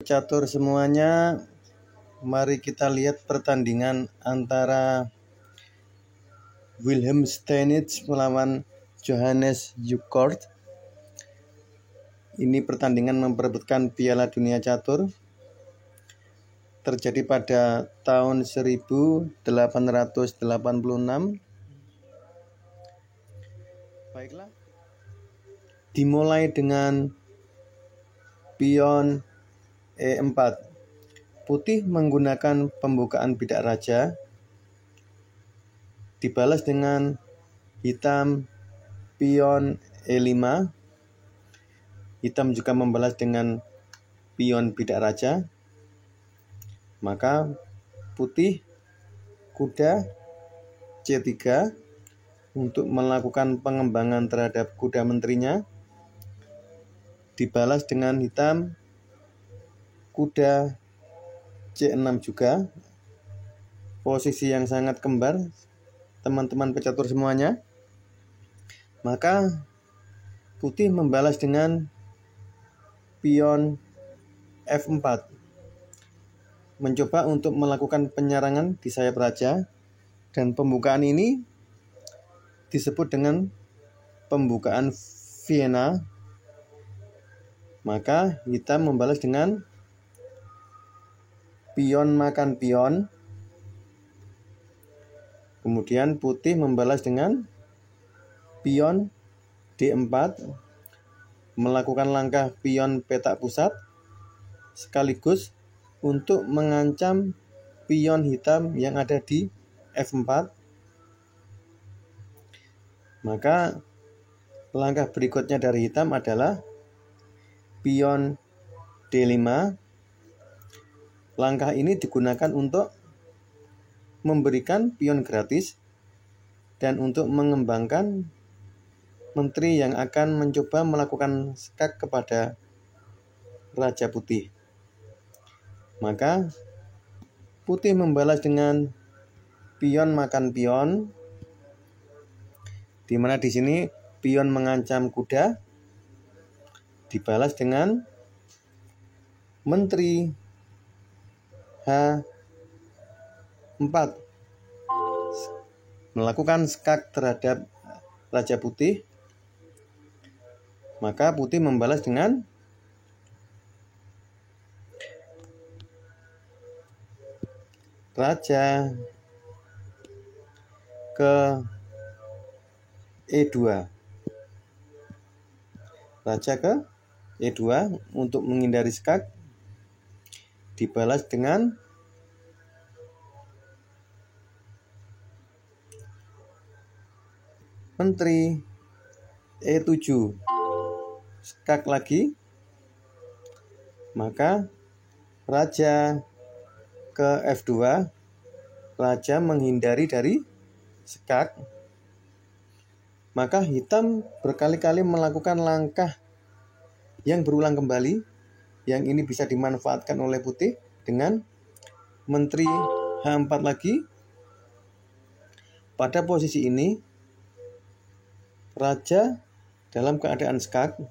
Catur semuanya, mari kita lihat pertandingan antara Wilhelm Steinitz melawan Johannes Euckhout. Ini pertandingan memperebutkan Piala Dunia Catur. Terjadi pada tahun 1886. Baiklah. Dimulai dengan pion E4. Putih menggunakan pembukaan bidak raja. Dibalas dengan hitam pion E5. Hitam juga membalas dengan pion bidak raja. Maka putih kuda C3 untuk melakukan pengembangan terhadap kuda menterinya. Dibalas dengan hitam kuda C6 juga. Posisi yang sangat kembar teman-teman pecatur semuanya. Maka putih membalas dengan pion F4, mencoba untuk melakukan penyerangan di sayap raja, dan pembukaan ini disebut dengan pembukaan Vienna. Maka hitam membalas dengan pion makan pion. Kemudian putih membalas dengan pion D4, melakukan langkah pion petak pusat sekaligus untuk mengancam pion hitam yang ada di F4. Maka langkah berikutnya dari hitam adalah pion D5. Langkah ini digunakan untuk memberikan pion gratis dan untuk mengembangkan menteri yang akan mencoba melakukan skak kepada Raja Putih. Maka putih membalas dengan pion makan pion, di mana di sini pion mengancam kuda. Dibalas dengan menteri H4, melakukan skak terhadap Raja Putih. Maka putih membalas dengan raja ke E2. Raja ke E2 untuk menghindari skak. Dibalas dengan menteri E7. Skak lagi. Maka raja ke F2. Raja menghindari dari skak. Maka hitam berkali-kali melakukan langkah yang berulang kembali. Yang ini bisa dimanfaatkan oleh putih dengan menteri H4 lagi. Pada posisi ini raja dalam keadaan skak.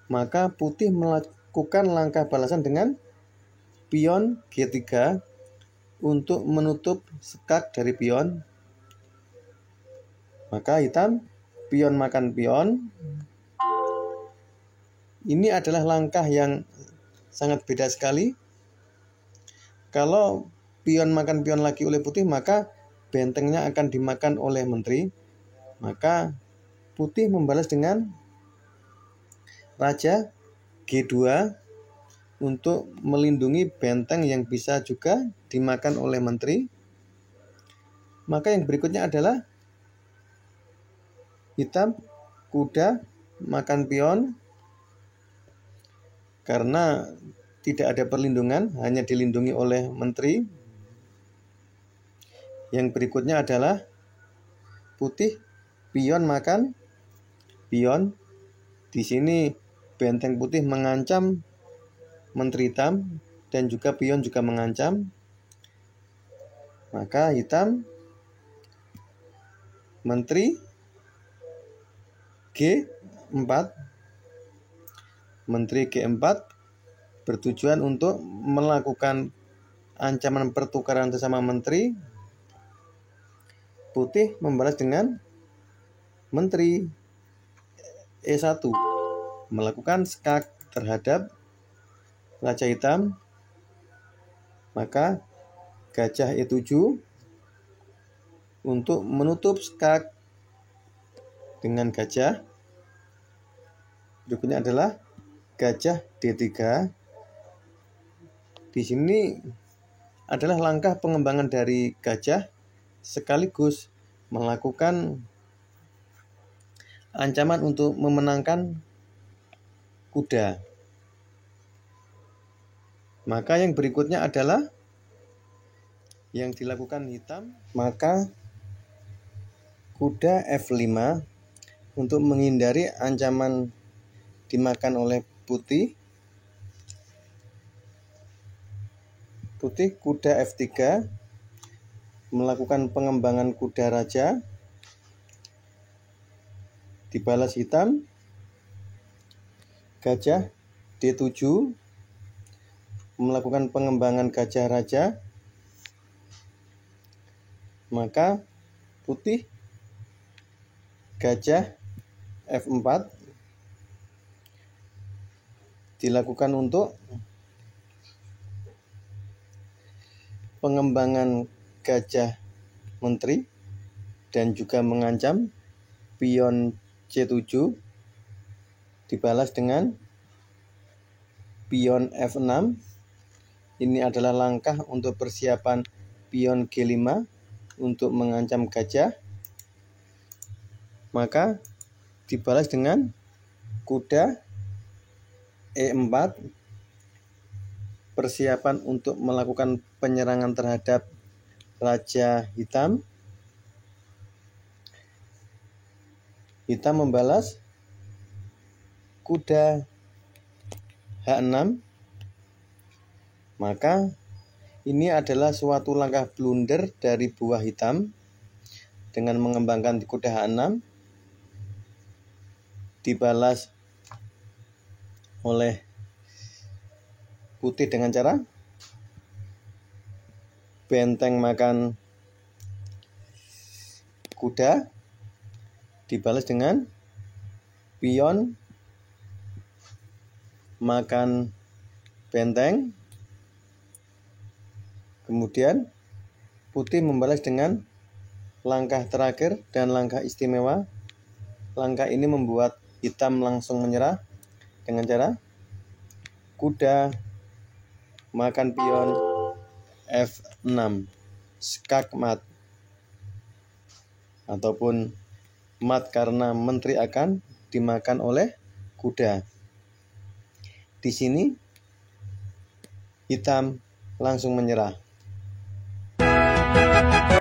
Maka putih melakukan langkah balasan dengan pion G3 untuk menutup skak dari pion. Maka hitam pion makan pion. Ini adalah langkah yang sangat beda sekali. Kalau pion makan pion lagi oleh putih, maka bentengnya akan dimakan oleh menteri. Maka putih membalas dengan raja G2 untuk melindungi benteng yang bisa juga dimakan oleh menteri. Maka yang berikutnya adalah hitam kuda makan pion. Karena tidak ada perlindungan, hanya dilindungi oleh menteri. Yang berikutnya adalah putih pion makan pion. Di sini benteng putih mengancam menteri hitam dan juga pion juga mengancam. Maka hitam menteri G4. Menteri G4 bertujuan untuk melakukan ancaman pertukaran sesama menteri. Putih membalas dengan menteri. E1 melakukan skak terhadap Raja Hitam, maka gajah E7 untuk menutup skak dengan gajah. Berikutnya adalah gajah D3. Di sini adalah langkah pengembangan dari gajah sekaligus melakukan ancaman untuk memenangkan kuda. Maka yang berikutnya adalah yang dilakukan hitam, maka kuda F5 untuk menghindari ancaman dimakan oleh putih. Putih kuda F3 melakukan pengembangan kuda raja, dibalas hitam. Gajah D7 melakukan pengembangan gajah raja, maka putih gajah F4 dilakukan untuk pengembangan gajah menteri dan juga mengancam pion C7, dibalas dengan pion F6. Ini adalah langkah untuk persiapan pion G5 untuk mengancam gajah, maka dibalas dengan kuda E4, persiapan untuk melakukan penyerangan terhadap Raja Hitam. Hitam membalas kuda H6, maka ini adalah suatu langkah blunder dari buah hitam dengan mengembangkan kuda H6, dibalas oleh putih dengan cara benteng makan kuda, dibalas dengan pion makan benteng. Kemudian putih membalas dengan langkah terakhir dan langkah istimewa. Langkah ini membuat hitam langsung menyerah dengan cara kuda makan pion F6, skak mat, ataupun mat karena menteri akan dimakan oleh kuda. Di sini hitam langsung menyerah.